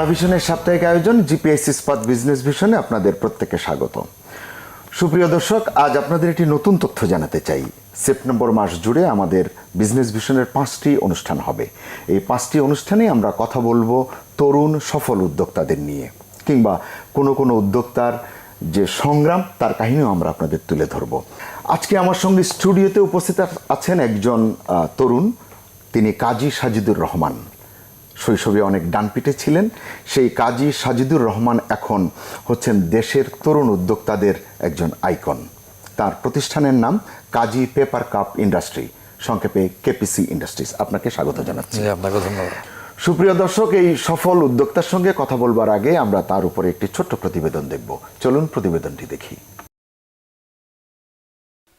বাংলা ভিশনের সাপ্তাহিক আয়োজন জিপিএস ইস্পাত বিজনেস ভিশনে আপনাদের প্রত্যেককে স্বাগত। সুপ্রিয় দর্শক, আজ আপনাদের একটি নতুন তথ্য জানাতে চাই। সেপ্টেম্বর মাস জুড়ে আমাদের বিজনেস ভিশনের 5টি অনুষ্ঠান হবে। এই 5টি অনুষ্ঠানে আমরা কথা বলবো তরুণ সফল উদ্যোক্তাদের নিয়ে, কিংবা কোনো উদ্যোক্তার যে সংগ্রাম তার কাহিনীও আমরা আপনাদের তুলে ধরব। আজকে আমার সঙ্গে স্টুডিওতে উপস্থিত আছেন একজন তরুণ, তিনি কাজী সাজিদুর রহমান। শৈশবে অনেক ডানপিটে ছিলেন। সেই কাজী সাজিদুর রহমান এখন হচ্ছেন দেশের তরুণ উদ্যোক্তাদের একজন আইকন। তার প্রতিষ্ঠানের নাম কাজী পেপার কাপ ইন্ডাস্ট্রি, সংক্ষেপে কেপিসি ইন্ডাস্ট্রিজ। আপনাকে স্বাগত জানাচ্ছি। আপনাকে ধন্যবাদ। সুপ্রিয় দর্শক, এই সফল উদ্যোক্তার সঙ্গে কথা বলবার আগে আমরা তার উপরে একটি ছোট্ট প্রতিবেদন দেখব। চলুন প্রতিবেদনটি দেখি।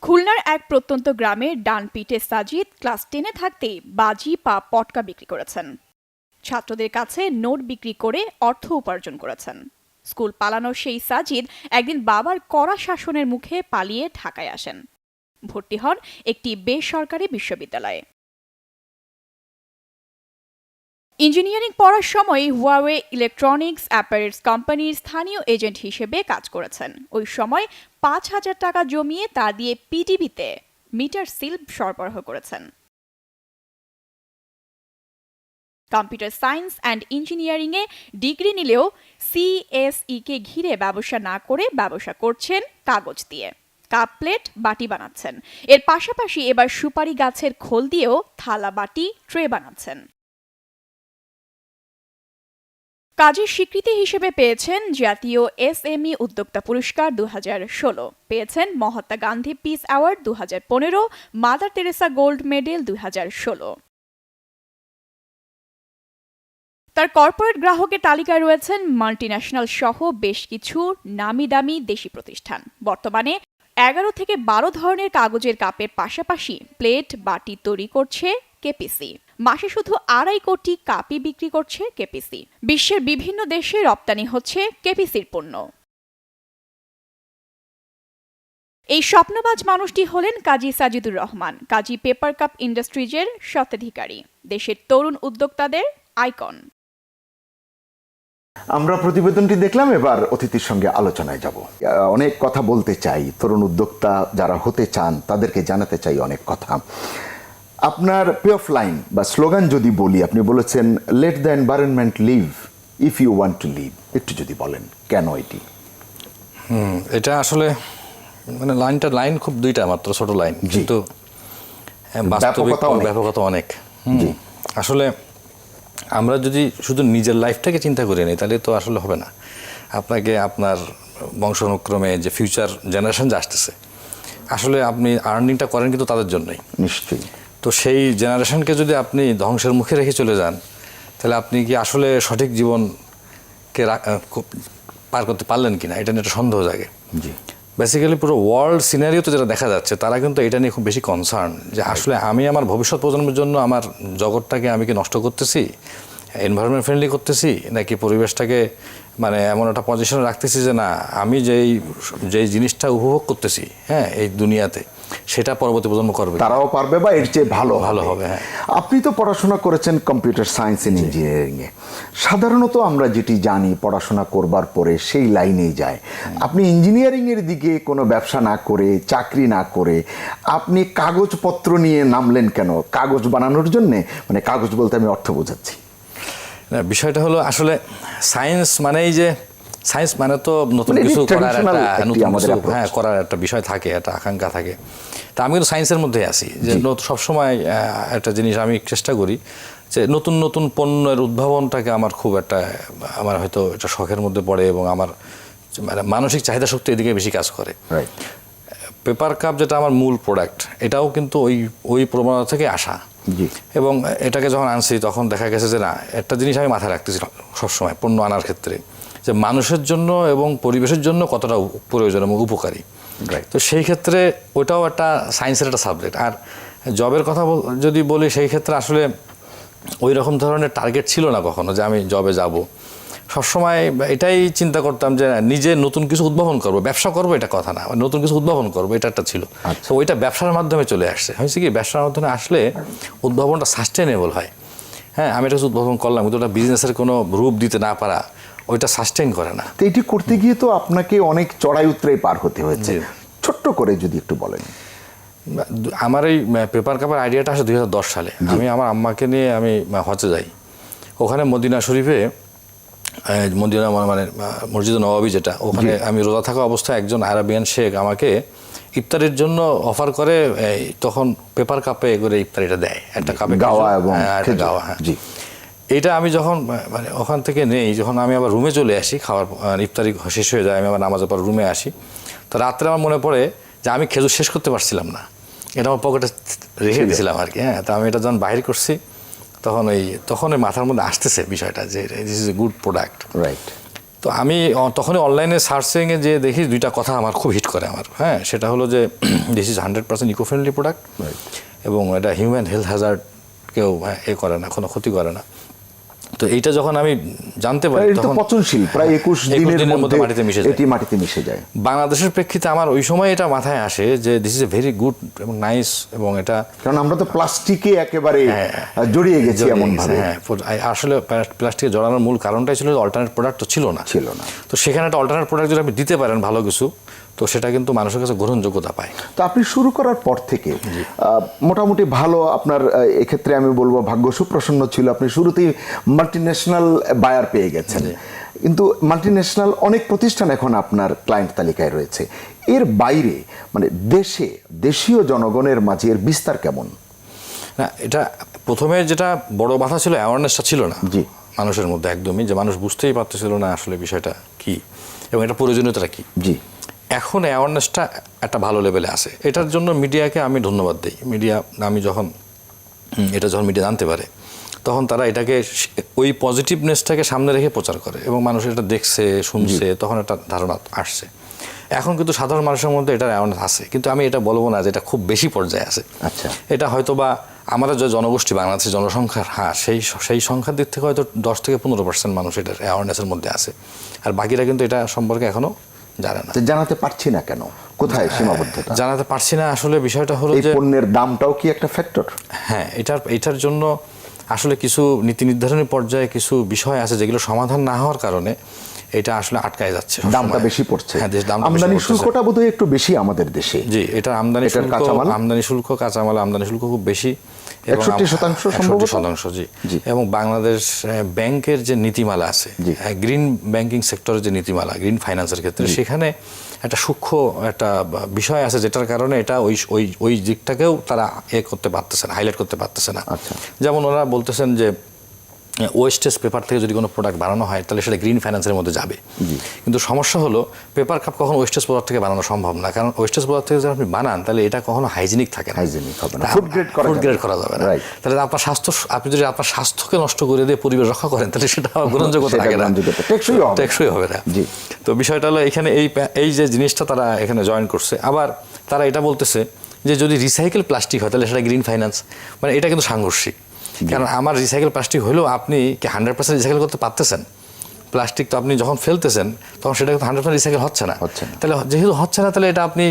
খুলনার এক প্রত্যন্ত গ্রামের ডানপিটে সাজিদ ক্লাস 10-এ থাকতেই বাজি বা পটকা বিক্রি করেছেন। ছাত্রদের কাছে নোট বিক্রি করে অর্থ উপার্জন করেছেন। স্কুল পালানোর সেই সাজিদ একদিন বাবার কড়া শাসনের মুখে পালিয়ে ঢাকায় আসেন। ভর্তি হন একটি বেসরকারি বিশ্ববিদ্যালয়ে। ইঞ্জিনিয়ারিং পড়ার সময় হুয়াওয়ে ইলেকট্রনিক্স অ্যাপারেলস কোম্পানির স্থানীয় এজেন্ট হিসেবে কাজ করেছেন। ওই সময় 5,000 টাকা জমিয়ে তা দিয়ে পিটিভিতে মিটার সিল সরবরাহ করেছেন। কম্পিউটার সায়েন্স অ্যান্ড ইঞ্জিনিয়ারিংয়ে ডিগ্রি নিলেও সিএসইকে ঘিরে ব্যবসা না করে ব্যবসা করছেন কাগজ দিয়ে। কাপ প্লেট, বাটি বানাচ্ছেন। এর পাশাপাশি এবার সুপারি গাছের খোল দিয়েও থালা, বাটি, ট্রে বানাচ্ছেন। কাজের স্বীকৃতি হিসেবে পেয়েছেন জাতীয় এসএমই উদ্যোক্তা পুরস্কার 2016, পেয়েছেন Mahatma Gandhi piece award 2015, mother Teresa gold medal 2016। তার কর্পোরেট গ্রাহকের তালিকায় রয়েছেন মাল্টিন্যাশনাল সহ বেশ কিছু নামি দামি দেশি প্রতিষ্ঠান। বর্তমানে 11 থেকে 12 ধরনের কাগজের কাপের পাশাপাশি প্লেট, বাটি তৈরি করছে কেপিসি। মাসে শুধু 2.5 কোটি কাপই বিক্রি করছে কেপিসি। বিশ্বের বিভিন্ন দেশে রপ্তানি হচ্ছে কেপিসির পণ্য। এই স্বপ্নবাজ মানুষটি হলেন কাজী সাজিদুর রহমান, কাজী পেপার কাপ ইন্ডাস্ট্রিজের স্বত্বাধিকারী, দেশের তরুণ উদ্যোক্তাদের আইকন। আমরা প্রতিবেদনটি দেখলাম, এবার অতিথির সঙ্গে আলোচনায় যাব। অনেক কথা বলতে চাই, তরুণ উদ্যোক্তা যারা হতে চান তাদেরকে জানাতে চাই অনেক কথা। আপনার পে অফ লাইন বা স্লোগান যদি বলি, আপনি বলেছেন let the environment live if you want to live. একটু যদি বলেন কেন এটি? এটা আসলে মানে লাইন খুব দুইটা মাত্র, ছোট লাইন, কিন্তু ব্যাপকতা অনেক। আসলে আমরা যদি শুধু নিজের লাইফটাকে চিন্তা করে নিই তাহলে তো আসলে হবে না। আপনাকে আপনার বংশানুক্রমে যে ফিউচার জেনারেশন যে আসতেছে, আসলে আপনি আর্নিংটা করেন কিন্তু তাদের জন্যই। নিশ্চয়ই। তো সেই জেনারেশনকে যদি আপনি ধ্বংসের মুখে রেখে চলে যান, তাহলে আপনি কি আসলে সঠিক জীবনকে পার করতে পারলেন কিনা, এটা নিয়ে একটা সন্দেহ জাগে। জি, বেসিক্যালি পুরো ওয়ার্ল্ড সিনারিওতে যেটা দেখা যাচ্ছে, তারা কিন্তু এটা নিয়ে খুব বেশি কনসার্ন যে আসলে আমি আমার ভবিষ্যৎ প্রজন্মের জন্য আমার জগৎটাকে আমি কি নষ্ট করতেছি, এনভায়রনমেন্ট ফ্রেন্ডলি করতেছি, নাকি পরিবেশটাকে মানে এমন একটা পজিশনে রাখতেছি যে না, আমি যেই জিনিসটা উপভোগ করতেছি এই দুনিয়াতে, সেটা পরবর্তী প্রজন্ম করবে, তারাও পারবে বা এর চেয়ে ভালো হবে। হ্যাঁ, আপনি তো পড়াশোনা করেছেন কম্পিউটার সায়েন্স এন্ড ইঞ্জিনিয়ারিংয়ে। সাধারণত আমরা যেটি জানি, পড়াশোনা করবার পরে সেই লাইনেই যায়। আপনি ইঞ্জিনিয়ারিংয়ের দিকে কোনো ব্যবসা না করে, চাকরি না করে আপনি কাগজপত্র নিয়ে নামলেন কেন? কাগজ বানানোর জন্যে? মানে কাগজ বলতে আমি অর্থ বোঝাচ্ছি। বিষয়টা হলো আসলে সায়েন্স মানেই যে সায়েন্স মানে তো নতুন কিছু করার একটা বিষয় থাকে, একটা আকাঙ্ক্ষা থাকে। তা আমি কিন্তু সায়েন্সের মধ্যে আছি, যে সবসময় একটা জিনিস আমি চেষ্টা করি যে নতুন নতুন পণ্যের উদ্ভাবনটাকে আমার খুব আমার হয়তো এটা শখের মধ্যে পড়ে, এবং আমার মানে মানসিক চাহিদা শক্তি এদিকে বেশি কাজ করে। পেপার কাপ যেটা আমার মূল প্রোডাক্ট, এটাও কিন্তু ওই প্রবণতা থেকে আসা। এবং এটাকে যখন আনছি তখন দেখা গেছে যে না, একটা জিনিস আমি মাথায় রাখতেছি সবসময় পণ্য আনার ক্ষেত্রে, যে মানুষের জন্য এবং পরিবেশের জন্য কতটা প্রয়োজন এবং উপকারী। তো সেই ক্ষেত্রে ওটাও একটা সায়েন্সের একটা সাবজেক্ট। আর জবের কথা যদি বলি, সেই ক্ষেত্রে আসলে ওই রকম ধরনের টার্গেট ছিল না কখনো যে আমি জবে যাব। সবসময় এটাই চিন্তা করতাম যে নিজে নতুন কিছু উদ্ভাবন করবো, ব্যবসা করবো, এটা কথা না, নতুন কিছু উদ্ভাবন করবো, এটা একটা ছিল। তো ওইটা ব্যবসার মাধ্যমে চলে আসছে। হয়েছে কি, ব্যবসার মাধ্যমে আসলে উদ্ভাবনটা সাস্টেনেবল হয়। হ্যাঁ, আমি এটা উদ্ভাবন করলাম, কিন্তু ওটা বিজনেসের কোনো রূপ দিতে না পারা, ওইটা সাস্টেইন করে না। তো এটি করতে গিয়ে তো আপনাকে অনেক চড়াই উতরাই পার হতে হয়েছে, ছোট্ট করে যদি একটু বলেন। আমার এই পেপার কাপের আইডিয়াটা আসে 2010 সালে। আমি আমার আম্মাকে নিয়ে আমি হজে যাই। ওখানে মদিনা শরীফে, মদিনা মানে মসজিদ নবাবী যেটা, ওখানে আমি রোজা থাকা অবস্থায় একজন আরাবিয়ান শেখ আমাকে ইফতারির জন্য অফার করে, তখন পেপার কাপে করে ইফতারিটা দেয়, একটা কাপে গাওয়া এবং গাওয়া। হ্যাঁ, এইটা আমি যখন মানে ওখান থেকে নেই, যখন আমি আবার রুমে চলে আসি, খাওয়ার ইফতারি শেষ হয়ে যায়, আমি আবার নামাজের পর রুমে আসি, তো রাত্রে আমার মনে পড়ে যে আমি খেজুর শেষ করতে পারছিলাম না, এটা আমার পকেটে রেখে দিয়েছিলাম আর কি। হ্যাঁ, তো আমি এটা যখন বাহির করছি, তখন ওই মাথার মধ্যে আসতেছে বিষয়টা যে this is a good product, right. তো আমি তখনই অনলাইনে সার্চিংয়ে যে দেখি দুইটা কথা আমার খুব হিট করে আমার। হ্যাঁ, সেটা হলো যে this is 100% eco friendly product, এবং এটা হিউম্যান হেলথ হ্যাজার্ডকেও করে না, কোনো ক্ষতি করে না। তো এইটা যখন আমি জানতে পারি, তখন পচনশীল, প্রায় 21 দিনের মধ্যে মাটিতে মিশে যায়। বাংলাদেশের প্রেক্ষিতে আমার ওই সময় এটা মাথায় আসে যে this is a very good এবং নাইস, এবং এটা কারণ আমরা তো প্লাস্টিকে একেবারে জড়িয়ে গেছি এমন ভাবে। হ্যাঁ, আসলে প্লাস্টিকে জড়ানোর মূল কারণটাই ছিল অল্টারনেট প্রোডাক্ট তো ছিল না। তো সেখানে একটা অল্টারনেট প্রোডাক্ট যদি আপনি দিতে পারেন ভালো কিছু, তো সেটা কিন্তু মানুষের কাছে গ্রহণযোগ্যতা পায়। তো আপনি শুরু করার পর থেকে মোটামুটি ভালো, আপনার এক্ষেত্রে আমি বলবো ভাগ্য সুপ্রসন্ন ছিল, আপনি শুরুতেই মাল্টিন্যাশনাল বায়ার পেয়ে গেছেন। কিন্তু মাল্টিন্যাশনাল অনেক প্রতিষ্ঠান এখন আপনার ক্লায়েন্ট তালিকায় রয়েছে। এর বাইরে মানে দেশীয় জনগণের মাঝে এর বিস্তার কেমন? না, এটা প্রথমে যেটা বড় বাধা ছিল, অ্যাওয়ারনেসটা ছিল না জি মানুষের মধ্যে, একদমই, যে মানুষ বুঝতেই পারতেছিল না আসলে বিষয়টা কি এবং এটা প্রয়োজনীয়তা কি। জি, এখন অ্যাওয়ারনেসটা একটা ভালো লেভেলে আছে। এটার জন্য মিডিয়াকে আমি ধন্যবাদ দিই। আমি যখন মিডিয়া জানতে পারে, তখন তারা এটাকে ওই পজিটিভনেসটাকে সামনে রেখে প্রচার করে, এবং মানুষ এটা দেখছে, শুনছে, তখন একটা ধারণা আসছে। এখন কিন্তু সাধারণ মানুষের মধ্যে এটার অ্যাওয়ারনেস আছে, কিন্তু আমি এটা বলবো না যে এটা খুব বেশি পর্যায়ে আছে। আচ্ছা, এটা হয়তো বা আমাদের যে জনগোষ্ঠী, বাংলাদেশের জনসংখ্যার হার, সেই সংখ্যার দিক থেকে হয়তো 10 থেকে 15% মানুষ এটার অ্যাওয়ারনেসের মধ্যে আছে, আর বাকিরা কিন্তু এটা সম্পর্কে এখনো জানে না। জানাতে পারছি না কেন? কোথায় সীমাবদ্ধতা? জানাতে পারছি না, আসলে বিষয়টা হলো এই যে পণ্যের দামটাও কি একটা ফ্যাক্টর? হ্যাঁ, এটার জন্য আসলে কিছু নীতি নির্ধারণী পর্যায়ে কিছু বিষয় আছে যেগুলো সমাধান না হওয়ার কারণে এটা আসলে আটকায় যাচ্ছে, দামটা বেশি পড়ছে। হ্যাঁ, আমদানি শুল্কটা বোধহয় একটু বেশি আমাদের দেশে। জি, এটা আমদানি শুল্ক, কাঁচামাল আমদানি শুল্ক খুব বেশি, 61% জি। এবং বাংলাদেশ ব্যাংকের যে নীতিমালা আছে, গ্রিন ব্যাংকিং সেক্টরের যে নীতিমালা, গ্রিন ফাইন্যান্সের ক্ষেত্রে, সেখানে একটা সূক্ষ্ম একটা বিষয় আছে যেটার কারণে এটা ওই দিকটাকেও তারা করতে পারতেছে না, হাইলাইট করতে পারতেছে না। যেমন ওরা বলতেছেন যে ওয়েস্টেজ পেপার থেকে যদি কোনো প্রোডাক্ট বানানো হয় তাহলে সেটা গ্রিন ফাইন্যান্সের মধ্যে যাবে, কিন্তু সমস্যা হলো পেপার কাপ কখনো ওয়েস্টেজ প্রোডাক্ট থেকে বানানো সম্ভব না, কারণ ওয়েস্টেজ প্রোডাক্ট থেকে যদি আপনি বানান তাহলে এটা কখনো হাইজিনিক থাকে না, ফুড গ্রেড করা যাবে না। তাহলে আপনি যদি আপনার স্বাস্থ্যকে নষ্ট করে দিয়ে পরিবেশ রক্ষা করেন, তাহলে সেটা গ্রহণযোগ্যতা থাকে না, টেকসই হবে না। তো বিষয়টা হলো এখানে এই যে জিনিসটা তারা এখানে জয়েন করছে। আবার তারা এটা বলতেছে যে যদি রিসাইকেল প্লাস্টিক হয় তাহলে সেটা গ্রিন ফাইন্যান্স, মানে এটা কিন্তু সাংঘর্ষিক। কারণ আমার রিসাইকেল প্লাস্টিক হলেও আপনি কি 100% রিসাইকেল করতে পারতেছেন? প্লাস্টিক তো আপনি যখন ফেলতেছেন তখন সেটা কিন্তু 100% রিসাইকেল হচ্ছে না। তাহলে যেহেতু হচ্ছে না, তাহলে এটা আপনি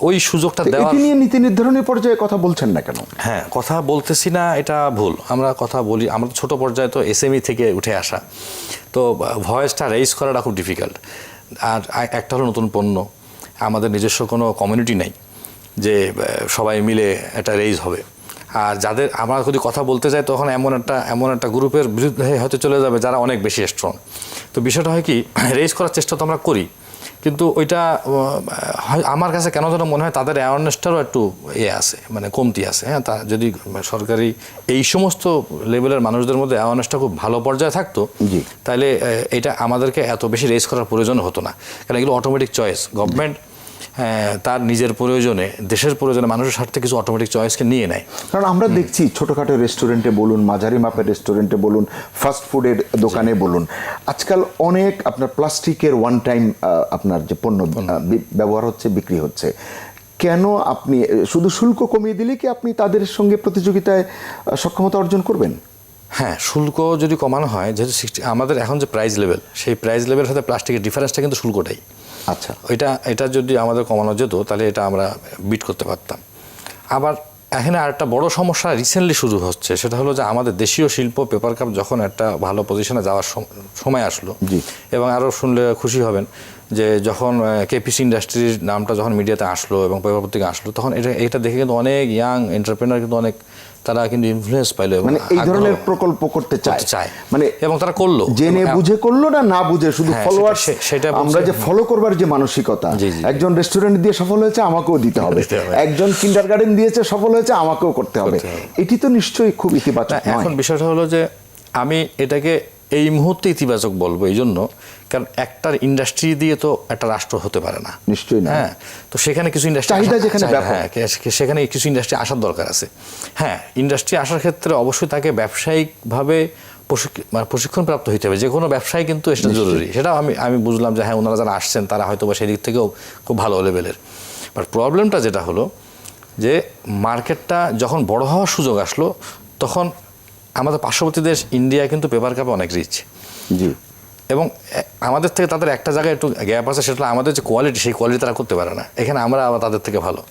ওই সুযোগটা দেওয়া নিয়ে নীতি নির্ধারণী পর্যায়ে কথা বলছেন না কেন? হ্যাঁ, কথা বলতেছি না, এটা ভুল। আমরা কথা বলি, আমরা ছোট পর্যায়ে তো এসএমই থেকে উঠে আসা, তো ভয়েসটা রেইজ করাটা খুব ডিফিকাল্ট। আর একটা হলো নতুন পণ্য, আমাদের নিজস্ব কোনো কমিউনিটি নাই যে সবাই মিলে এটা রেইজ হবে। আর যাদের আমরা যদি কথা বলতে যাই তখন এমন একটা গ্রুপের বিরুদ্ধে হয়তো চলে যাবে যারা অনেক বেশি স্ট্রং। তো বিষয়টা হয় কি, রেজ করার চেষ্টা তো আমরা করি, কিন্তু ওইটা আমার কাছে কেন যেন মনে হয় তাদের অ্যাওয়ারনেসটারও একটু আছে, মানে কমতি আছে। হ্যাঁ, তা যদি সরকারি এই সমস্ত লেভেলের মানুষদের মধ্যে অ্যাওয়ারনেসটা খুব ভালো পর্যায়ে থাকতো, তাহলে এটা আমাদেরকে এত বেশি রেজ করার প্রয়োজন হতো না, কারণ এগুলো অটোমেটিক চয়েস। গভর্নমেন্ট তার নিজের প্রয়োজনে, দেশের প্রয়োজনে, মানুষের স্বার্থে কিছু অটোমেটিক চয়েসকে নিয়ে নেয়। কারণ আমরা দেখছি ছোটোখাটো রেস্টুরেন্টে বলুন, মাঝারি মাপের রেস্টুরেন্টে বলুন, ফাস্ট ফুডের দোকানে বলুন, আজকাল অনেক আপনার প্লাস্টিকের ওয়ান টাইম আপনার যে পণ্য ব্যবহার হচ্ছে, বিক্রি হচ্ছে। কেন আপনি শুধু শুল্ক কমিয়ে দিলে কি আপনি তাদের সঙ্গে প্রতিযোগিতায় সক্ষমতা অর্জন করবেন? হ্যাঁ, শুল্ক যদি কমানো হয়, যেহেতু আমাদের এখন যে প্রাইস লেভেল, সেই প্রাইস লেভেলের সাথে প্লাস্টিকের ডিফারেন্সটা কিন্তু শুল্কটাই। আচ্ছা, এটা যদি আমাদের কমানো যেত তাহলে এটা আমরা বিট করতে পারতাম। আবার এখানে আর একটা বড় সমস্যা রিসেন্টলি শুরু হচ্ছে, সেটা হলো যে আমাদের দেশীয় শিল্প পেপার কাপ যখন একটা ভালো পজিশনে যাওয়ার সময় আসলো, এবং আরও শুনলে খুশি হবেন যে যখন কেপিসি ইন্ডাস্ট্রির নামটা যখন মিডিয়াতে আসলো এবং পেপার পত্রিকা আসলো, তখন এটা দেখে কিন্তু অনেক ইয়াং এন্টারপ্রেনার কিন্তু অনেক তারা কিন্তু ইনফ্লুয়েন্স পাইলো, মানে এই ধরনের প্রকল্প করতে চায়, মানে এবং তারা করলো, জেনে বুঝে করলো না বুঝে শুধু ফলোয়ার্স, সেটা আমরা যে ফলো করবার যে মানসিকতা, একজন রেস্টুরেন্ট দিয়ে সফল হয়েছে আমাকেও দিতে হবে, একজন কিন্ডারগার্টেন দিয়েছে সফল হয়েছে আমাকেও করতে হবে, এটি তো নিশ্চয়ই খুব ইতিবাচক নয়। এখন বিষয়টা হলো যে আমি এটাকে এই মুহূর্তে ইতিবাচক বলবো এই জন্য, কারণ একটা ইন্ডাস্ট্রি দিয়ে তো একটা রাষ্ট্র হতে পারে না, নিশ্চয়ই না। হ্যাঁ, তো সেখানে কিছু ইন্ডাস্ট্রি সেখানে কিছু ইন্ডাস্ট্রি আসার দরকার আছে। হ্যাঁ, ইন্ডাস্ট্রি আসার ক্ষেত্রে অবশ্যই তাকে ব্যবসায়িকভাবে প্রশিক্ষণ প্রাপ্ত হইতে হবে, যে কোনো ব্যবসায় কিন্তু এটা জরুরি, সেটাও আমি বুঝলাম যে হ্যাঁ ওনারা যারা আসছেন তারা হয়তো বা সেই দিক থেকেও খুব ভালো লেভেলের। বাট প্রবলেমটা যেটা হলো যে মার্কেটটা যখন বড় হওয়ার সুযোগ আসলো, তখন আমাদের পার্শ্ববর্তী দেশ ইন্ডিয়া কিন্তু পেপার কাপে অনেক রিচ, এবং আমাদের থেকে তাদের একটা জায়গায় একটু গ্যাপ আছে, সেটা আমাদের যে কোয়ালিটি, সেই কোয়ালিটি তারা করতে পারে না, এখানে আমরা আবার তাদের থেকে ভালো।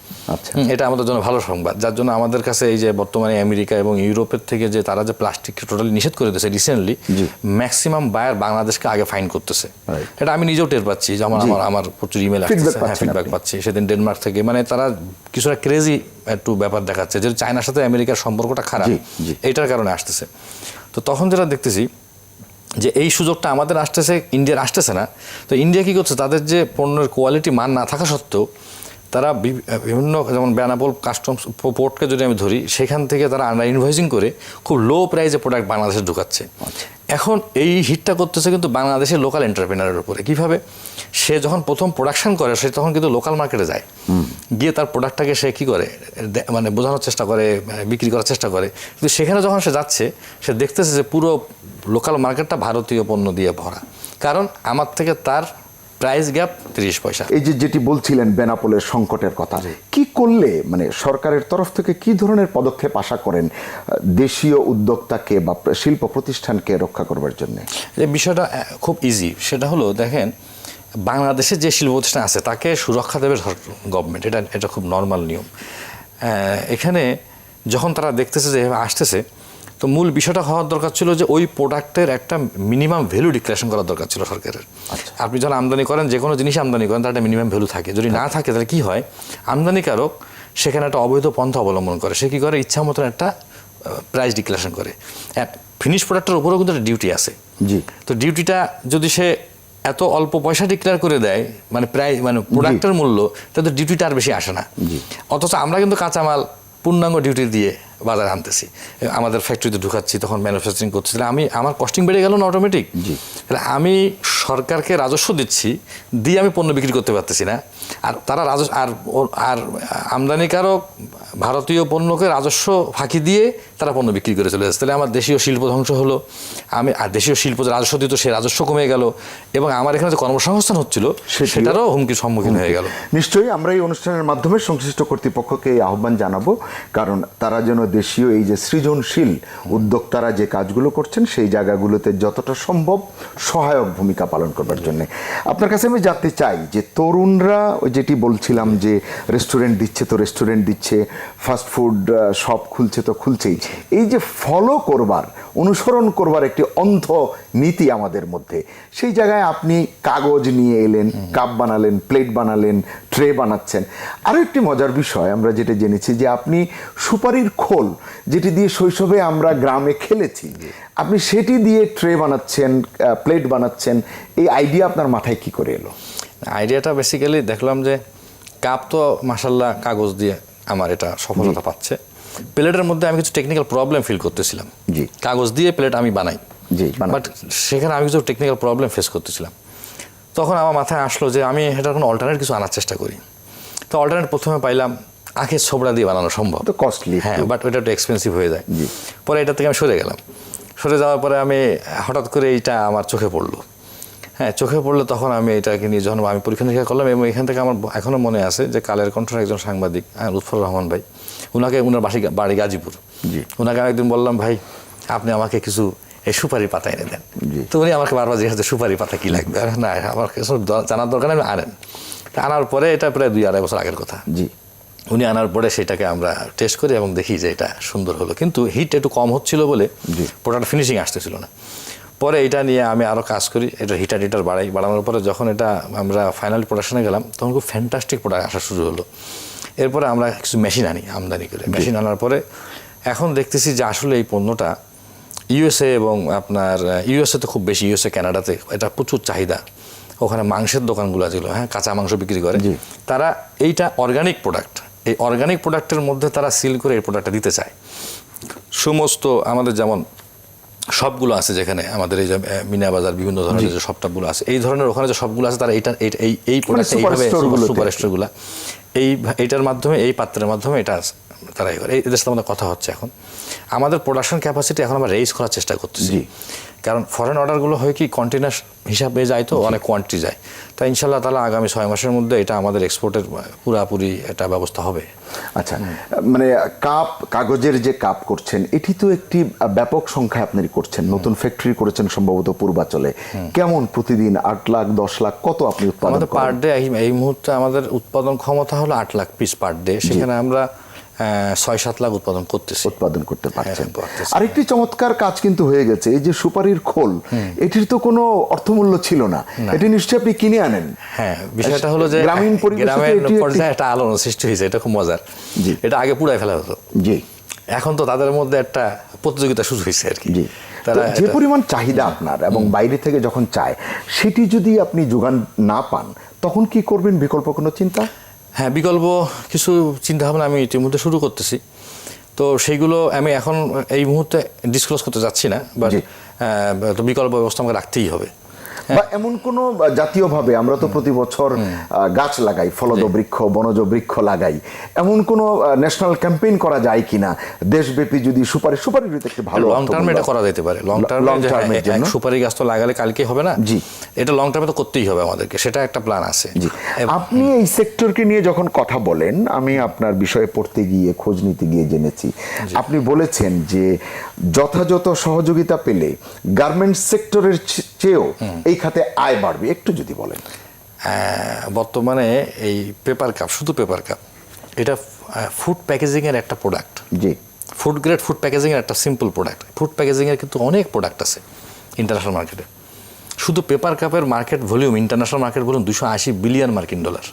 এটা আমাদের জন্য ভালো সংবাদ, যার জন্য আমাদের কাছে এই যে বর্তমানে আমেরিকা এবং ইউরোপের থেকে যে তারা যে প্লাস্টিককে টোটালি নিষেধ করে দিয়েছে রিসেন্টলি, ম্যাক্সিমাম বায়ার বাংলাদেশকে আগে ফাইন করতেছে। এটা আমি নিজেও টের পাচ্ছি, যেমন আমার প্রচুর ইমেল আসছে, ফিডব্যাক পাচ্ছি সেদিন ডেনমার্ক থেকে, মানে তারা কিছুটা ক্রেজি একটু ব্যাপার দেখাচ্ছে যে চায়নার সাথে আমেরিকার সম্পর্কটা খারাপ, এইটার কারণে আসতেছে। তো তখন যেটা দেখতেছি যে এই সুযোগটা আমাদের আসতেছে, ইন্ডিয়ার আসতেছে না। তো ইন্ডিয়া কী করছে, তাদের যে পণ্যের কোয়ালিটি মান না থাকা সত্ত্বেও তারা বিভিন্ন, যেমন বেনাপোল কাস্টমস পোর্টকে যদি আমি ধরি, সেখান থেকে তারা আন্ডার ইনভয়েসিং করে খুব লো প্রাইসে প্রোডাক্ট বাংলাদেশে ঢুকাচ্ছে। এখন এই হিটটা করতেছে কিন্তু বাংলাদেশের লোকাল এন্টারপ্রেনারের উপরে। কীভাবে? সে যখন প্রথম প্রোডাকশন করে, সে তখন কিন্তু লোকাল মার্কেটে যায়, গিয়ে তার প্রোডাক্টটাকে সে কী করে, মানে বোঝানোর চেষ্টা করে, বিক্রি করার চেষ্টা করে। কিন্তু সেখানে যখন সে যাচ্ছে, সে দেখতেছে যে পুরো লোকাল মার্কেটটা ভারতীয় পণ্য দিয়ে ভরা, কারণ আমার থেকে তার প্রাইস গ্যাপ 30 পয়সা। এই যে যেটি বলছিলেন বেনাপোলের সংকটের কথা, কি করলে মানে সরকারের তরফ থেকে কি ধরনের পদক্ষেপ আশা করেন দেশীয় উদ্যোক্তাকে বা শিল্প প্রতিষ্ঠানকে রক্ষা করবার জন্য? এই বিষয়টা খুব ইজি, সেটা হলো দেখেন বাংলাদেশের যে শিল্প প্রতিষ্ঠান আছে তাকে সুরক্ষা দেবে গভর্নমেন্ট, এটা খুব নর্মাল নিয়ম। এখানে যখন তারা দেখতেছে যে আসতেছে, তো মূল বিষয়টা হওয়ার দরকার ছিল যে ওই প্রোডাক্টের একটা মিনিমাম ভ্যালু ডিক্লারেশন করার দরকার ছিল সরকারের। আপনি যখন আমদানি করেন, যে কোনো জিনিস আমদানি করেন, তার একটা মিনিমাম ভ্যালু থাকে, যদি না থাকে তাহলে কী হয়, আমদানিকারক সেখানে একটা অবৈধ পন্থা অবলম্বন করে, সে কী করে, ইচ্ছা মতন একটা প্রাইস ডিক্লারেশন করে। ফিনিশ প্রোডাক্টের উপরেও কিন্তু একটা ডিউটি আছে, তো ডিউটিটা যদি সে এত অল্প পয়সা ডিক্লেয়ার করে দেয়, মানে প্রাইস মানে প্রোডাক্টের মূল্য, তাহলে ডিউটিটা আর বেশি আসে না। অথচ আমরা কিন্তু কাঁচামাল পূর্ণাঙ্গ ডিউটি দিয়ে বাজারে আনতেছি, আমাদের ফ্যাক্টরিতে ঢুকাচ্ছি, তখন ম্যানুফ্যাকচারিং করছি, তাহলে আমার কস্টিং বেড়ে গেল না অটোমেটিক? তাহলে আমি সরকারকে রাজস্ব দিচ্ছি, দিয়ে আমি পণ্য বিক্রি করতে পারতেছি না, আর তারা আর আমদানিকারক ভারতীয় পণ্যকে রাজস্ব ফাঁকি দিয়ে তারা পণ্য বিক্রি করে চলে যাচ্ছে। তাহলে আমার দেশীয় শিল্প ধ্বংস হলো, আর দেশীয় শিল্প যে রাজস্ব দিত সে রাজস্ব কমে গেল, এবং আমার এখানে যে কর্মসংস্থান হচ্ছিল সেটারও হুমকির সম্মুখীন হয়ে গেল। নিশ্চয়ই আমরা এই অনুষ্ঠানের মাধ্যমে সংশ্লিষ্ট কর্তৃপক্ষকে এই আহ্বান জানাবো, কারণ তারা যেন দেশীয় এই যে সৃজনশীল উদ্যোক্তারা যে কাজগুলো করছেন সেই জায়গাগুলোতে যতটা সম্ভব সহায়ক ভূমিকা পালন করবার জন্য। আপনার কাছে আমি জানতে চাই যে তরুণরা যেটি বলছিলাম যে রেস্টুরেন্ট দিচ্ছে তো রেস্টুরেন্ট দিচ্ছে, ফাস্টফুড শপ খুলছে তো খুলছেই, এই যে ফলো করবার, অনুসরণ করবার একটি অন্ধ নীতি আমাদের মধ্যে, সেই জায়গায় আপনি কাগজ নিয়ে এলেন, কাপ বানালেন, প্লেট বানালেন, ট্রে বানাচ্ছেন। আরও একটি মজার বিষয় আমরা যেটা জেনেছি যে আপনি সুপারির খোল, যেটি দিয়ে শৈশবে আমরা গ্রামে খেলেছি, আপনি সেটি দিয়ে ট্রে বানাচ্ছেন, প্লেট বানাচ্ছেন। এই আইডিয়া আপনার মাথায় কি করে এলো? আইডিয়াটা বেসিক্যালি দেখলাম যে কাপ তো মাশাল্লাহ কাগজ দিয়ে আমার এটা সফলতা পাচ্ছে, প্লেটের মধ্যে আমি কিছু টেকনিক্যাল প্রবলেম ফিল করতেছিলাম। কাগজ দিয়ে প্লেট আমি বানাই, বাট সেখানে আমি কিছু টেকনিক্যাল প্রবলেম ফেস করতেছিলাম। তখন আমার মাথায় আসলো যে আমি এটার কোনো অল্টারনেট কিছু আনার চেষ্টা করি। তো অল্টারনেট প্রথমে পাইলাম আখের ছোবড়া দিয়ে বানানো সম্ভব, তো কস্টলি, হ্যাঁ, বাট ওইটা একটু এক্সপেন্সিভ হয়ে যায়। পরে এটা থেকে আমি সরে গেলাম। সরে যাওয়ার পরে আমি হঠাৎ করে এইটা আমার চোখে পড়লো। হ্যাঁ, চোখে পড়লো, তখন আমি এটাকে নিয়ে যখন আমি পরীক্ষা নিরীক্ষা করলাম, এবং এখান থেকে আমার এখনও মনে আছে যে কালের কণ্ঠের একজন সাংবাদিক লুৎফর রহমান ভাই, ওনার বাড়ি গাজীপুর, ওনাকে আমি একদিন বললাম, ভাই আপনি আমাকে কিছু এই সুপারি পাতা এনে দেন। তো উনি আমাকে বারবার জিজ্ঞাসা, সুপারি পাতা কী লাগবে? না, আমার কিছু জানার দরকার নেই, আমি আনেন। আনার পরে এটা প্রায় 2-2.5 বছর আগের কথা। উনি আনার পরে সেটাকে আমরা টেস্ট করি এবং দেখি যে এটা সুন্দর হলো, কিন্তু হিট একটু কম হচ্ছিল বলে প্রোডাক্ট ফিনিশিং আসতেছিল না। পরে এটা নিয়ে আমি আরও কাজ করি, এটা হিটার বাড়ানোর পরে যখন এটা আমরা ফাইনাল প্রোডাকশনে গেলাম তখন খুব ফ্যান্টাস্টিক প্রোডাক্ট আসা শুরু হলো। এরপরে আমরা কিছু মেশিন আনি, আমদানি করে মেশিন আনার পরে এখন দেখতেছি যে আসলে এই পণ্যটা ইউএসএ এবং আপনার ইউএসএ তো খুব বেশি, ইউএসএ কানাডাতে এটা প্রচুর চাহিদা। ওখানে মাংসের দোকানগুলো যেগুলো কাঁচা মাংস বিক্রি করে, তারা এইটা অর্গানিক প্রোডাক্ট, এই অর্গানিক প্রোডাক্টের মধ্যে তারা সিল করে এই প্রোডাক্টটা দিতে চায়। সমস্ত আমাদের যেমন সবগুলো আছে যেখানে আমাদের এই যে মিনা বাজার বিভিন্ন ধরনের যে সবটাগুলো আছে, এই ধরনের ওখানে যে সবগুলো আছে তারা এই প্রোডাক্ট এইভাবে সুপার স্টোরগুলো এইটার মাধ্যমে, এই পাত্রের মাধ্যমে এটা তারা এদের সাথে আমাদের কথা হচ্ছে। এখন আমাদের প্রোডাকশন ক্যাপাসিটি এখন আমরা রেইজ করার চেষ্টা করতেছি, কারণ ফরেন অর্ডারগুলো হয় কি কন্টেনার হিসাবে যায়, তো অনেক কোয়ান্টিটি যায়। তাই ইনশাল্লাহ তাহলে আগামী 6 মাসের মধ্যে এটা আমাদের এক্সপোর্টের পুরাপুরি একটা ব্যবস্থা হবে। আচ্ছা, মানে কাগজের যে কাপ করছেন এটি তো একটি ব্যাপক সংখ্যা আপনারা করছেন, নতুন ফ্যাক্টরি করেছেন সম্ভবত পূর্বাচলে। কেমন প্রতিদিন 8 লাখ 10 লাখ কত আপনি উৎপাদন আমাদের পার ডে? এই মুহূর্তে আমাদের উৎপাদন ক্ষমতা হলো 8 লাখ পিস পার ডে, সেখানে আমরা 6-7 লাখ উৎপাদন করতে পারছেন। আরেকটি চমৎকার কাজ কিন্তু হয়ে গেছে, এই যে সুপারির খোল, এটির তো কোনো অর্থমূল্য ছিল না, এটি নিশ্চয়ই আপনি কিনে আনেন। হ্যাঁ, বিষয়টা হলো যে গ্রামের পর্যায়ে একটা আলোড়ন সৃষ্টি হয়েছে, এটা খুব মজার। এটা আগে পুড়ায় ফেলা হতো, এখন তো তাদের মধ্যে একটা প্রতিযোগিতা শুরু হয়েছে আর কি। তারা যে পরিমাণ চাহিদা আপনার এবং বাইরে থেকে যখন চায়, সেটি যদি আপনি যোগান না পান তখন কি করবেন? বিকল্প কোনো চিন্তা? হ্যাঁ, বিকল্প কিছু চিন্তাভাবনা আমি ইতিমধ্যে শুরু করতেছি, তো সেইগুলো আমি এখন এই মুহূর্তে ডিসক্লোজ করতে যাচ্ছি না, বাট তো বিকল্প ব্যবস্থা আমাকে রাখতেই হবে। বা এমন কোনো জাতীয়ভাবে আমরা তো প্রতি বছর গাছ লাগাই, ফলদ বৃক্ষ, বনজ বৃক্ষ লাগাই, এমন কোনো ন্যাশনাল ক্যাম্পেইন করা যায় কিনা দেশব্যাপী? যদি সুপারি একটু ভালো লং টার্মে এটা করা যেতে পারে। লং টার্মে সুপারি গাছ তো লাগালে কালকে হবে না, এটা লং টার্মে তো করতেই হবে আমাদেরকে, সেটা একটা প্ল্যান আছে। আপনি এই সেক্টরকে নিয়ে যখন কথা বলেন, আমি আপনার বিষয়ে পড়তে গিয়ে খোঁজ নিতে গিয়ে জেনেছি, আপনি বলেছেন যে যথাযথ সহযোগিতা পেলে গার্মেন্টস সেক্টরের চেয়েও এই খাতে আয় বাড়বে। একটু যদি বলেন। বর্তমানে এই পেপার কাপ, শুধু পেপার কাপ, এটা ফুড প্যাকেজিং এর একটা product. Food grade food packaging এর একটা সিম্পল প্রোডাক্ট। ফুড প্যাকেজিং এর কিন্তু অনেক প্রোডাক্ট আছে ইন্টারন্যাশনাল মার্কেটে। শুধু পেপার কাপের market volume, international market volume $280 billion মার্কিন ডলার।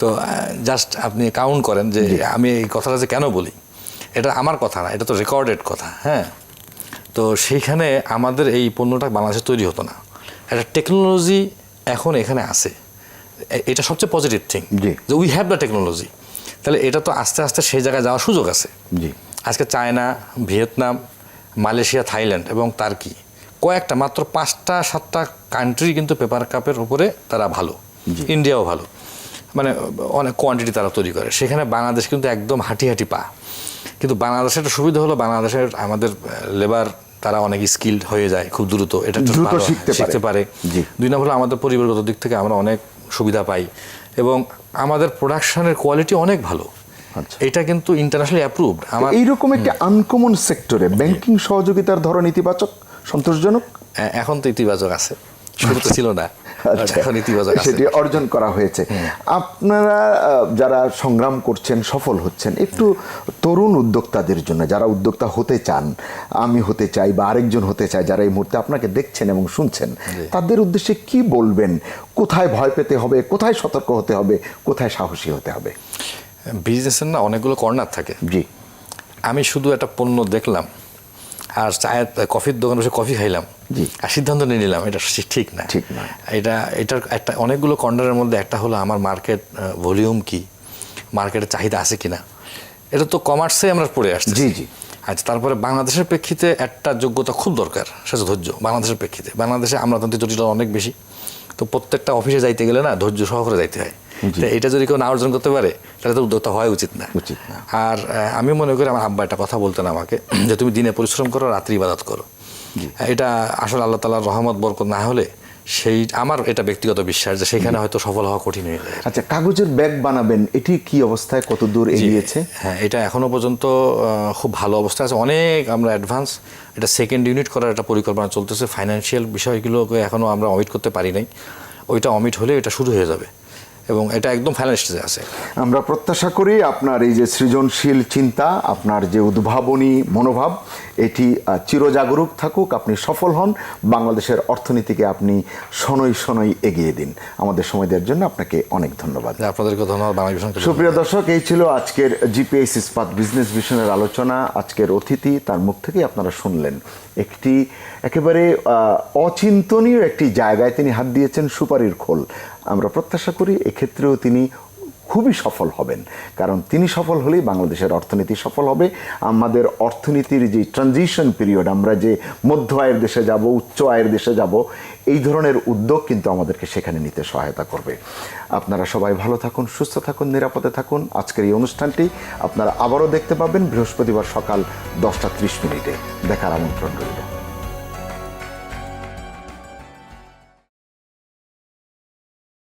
তো জাস্ট আপনি কাউন্ট করেন যে আমি এই কথাটা যে কেন বলি, এটা আমার কথা না, এটা তো রেকর্ডেড কথা। হ্যাঁ, তো সেইখানে আমাদের এই পণ্যটা বাংলাদেশে তৈরি হতো না। একটা টেকনোলজি এখন এখানে আছে, এটা সবচেয়ে পজিটিভ থিং যে উই হ্যাভ দ্য টেকনোলজি। তাহলে এটা তো আস্তে আস্তে সেই জায়গায় যাওয়ার সুযোগ আছে। আজকে চায়না, ভিয়েতনাম, মালয়েশিয়া, থাইল্যান্ড এবং টার্কি, কয়েকটা মাত্র 5-7টা কান্ট্রি কিন্তু পেপার কাপের উপরে তারা ভালো, ইন্ডিয়াও ভালো, মানে অনেক কোয়ান্টিটি তারা তৈরি করে। সেখানে বাংলাদেশ কিন্তু একদম হাঁটি পা। কিন্তু বাংলাদেশের একটা সুবিধা হলো বাংলাদেশের আমাদের লেবার তারা অনেক স্কিলড হয়ে যায় খুব দ্রুত, এটা দ্রুত শিখতে পারে। 2 নম্বর হলো আমাদের পরিবারগত দিক থেকে আমরা অনেক সুবিধা পাই এবং আমাদের প্রোডাকশনের কোয়ালিটি অনেক ভালো। এটা কিন্তু ইন্টারন্যাশনালি অ্যাপ্রুভড। আমার এইরকম একটা আনকমন সেক্টরে ব্যাংকিং সহযোগিতার ধরন ইতিবাচক, সন্তোষজনক? এখন তো ইতিবাচক আছে, শুরু তো ছিল না, এখন ইতিবাচক আছে, সেটি অর্জন করা হয়েছে। আপনারা যারা সংগ্রাম করছেন, সফল হচ্ছেন, একটু তরুণ উদ্যোক্তাদের জন্য, যারা উদ্যোক্তা হতে চান, আমি হতে চাই বা আরেকজন হতে চায়, যারা এই মুহূর্তে আপনাকে দেখছেন এবং শুনছেন, তাদের উদ্দেশ্যে কি বলবেন? কোথায় ভয় পেতে হবে, কোথায় সতর্ক হতে হবে, কোথায় সাহসী হতে হবে? বিজনেসের না অনেকগুলো কর্নার থাকে। আমি শুধু একটা পণ্য দেখলাম আর চায়ের কফির দোকানে বসে কফি খাইলাম আর সিদ্ধান্ত নিয়ে নিলাম, এটা ঠিক না। এটার একটা অনেকগুলো কর্নারের মধ্যে একটা হলো আমার মার্কেট ভলিউম কি, মার্কেটের চাহিদা আছে কিনা, এটা তো কমার্সে আমরা পড়ে আসছি। আচ্ছা, তারপরে বাংলাদেশের প্রেক্ষিতে একটা যোগ্যতা খুব দরকার, সেটা ধৈর্য। বাংলাদেশের প্রেক্ষিতে, বাংলাদেশে আমলাতান্ত্রিক জটিলতা অনেক বেশি, তো প্রত্যেকটা অফিসে যাইতে গেলে না ধৈর্য সহকারে যাইতে হয়। এটা যদি কেউ না অর্জন করতে পারে তাহলে তো উদ্যোক্তা হওয়া উচিত না। আর আমি মনে করি, আমার আব্বা একটা কথা বলতেন আমাকে, যে তুমি দিনে পরিশ্রম করো, রাত্রি ইবাদত করো। এটা আসলে আল্লাহ তাআলার রহমত বরকত না হলে সেই, আমার এটা ব্যক্তিগত বিশ্বাস যে সেখানে হয়তো সফল হওয়া কঠিন হয়ে যায়। আচ্ছা, কাগজের ব্যাগ বানাবেন, এটি কি অবস্থায়, কত দূর এগিয়েছে? হ্যাঁ, এটা এখনো পর্যন্ত খুব ভালো অবস্থা আছে, অনেক আমরা অ্যাডভান্স। এটা সেকেন্ড ইউনিট করার একটা পরিকল্পনা চলতেছে। ফাইন্যান্সিয়াল বিষয়গুলোকে এখনো আমরা অমিট করতে পারি নাই, ওইটা অমিট হলে এটা শুরু হয়ে যাবে এবং এটা একদম ফাইনাল স্টেজে আছে। আমরা প্রত্যাশা করি আপনার এই যে সৃজনশীল চিন্তা, আপনার যে উদ্ভাবনী মনোভাব, এটি চিরজাগরুক থাকুক, আপনি সফল হন, বাংলাদেশের অর্থনীতিকে আপনি শনৈ শনৈ এগিয়ে দিন। আমাদের সময় দেওয়ার জন্য আপনাকে অনেক ধন্যবাদ। আপনাদেরকে ধন্যবাদ। বাংলাদেশ সুপ্রিয় দর্শক, এই ছিল আজকের জিপিএস ইস্পাত বিজনেস ভিশনের আলোচনা। আজকের অতিথি, তার মুখ থেকেই আপনারা শুনলেন একটি একেবারে অচিন্তনীয় একটি জায়গায় তিনি হাত দিয়েছেন, সুপারির খোল। আমরা প্রত্যাশা করি এক্ষেত্রেও তিনি খুবই সফল হবেন, কারণ তিনি সফল হলেই বাংলাদেশের অর্থনীতি সফল হবে। আমাদের অর্থনীতির যে ট্রানজিশন পিরিয়ড, আমরা যে মধ্য আয়ের দেশে যাব, উচ্চ আয়ের দেশে যাব, এই ধরনের উদ্যোগ কিন্তু আমাদেরকে সেখানে নিতে সহায়তা করবে। আপনারা সবাই ভালো থাকুন, সুস্থ থাকুন, নিরাপদে থাকুন। আজকের এই অনুষ্ঠানটি আপনারা আবারও দেখতে পাবেন বৃহস্পতিবার সকাল 10টা 30 মিনিটে। দেখার আমন্ত্রণ রইল।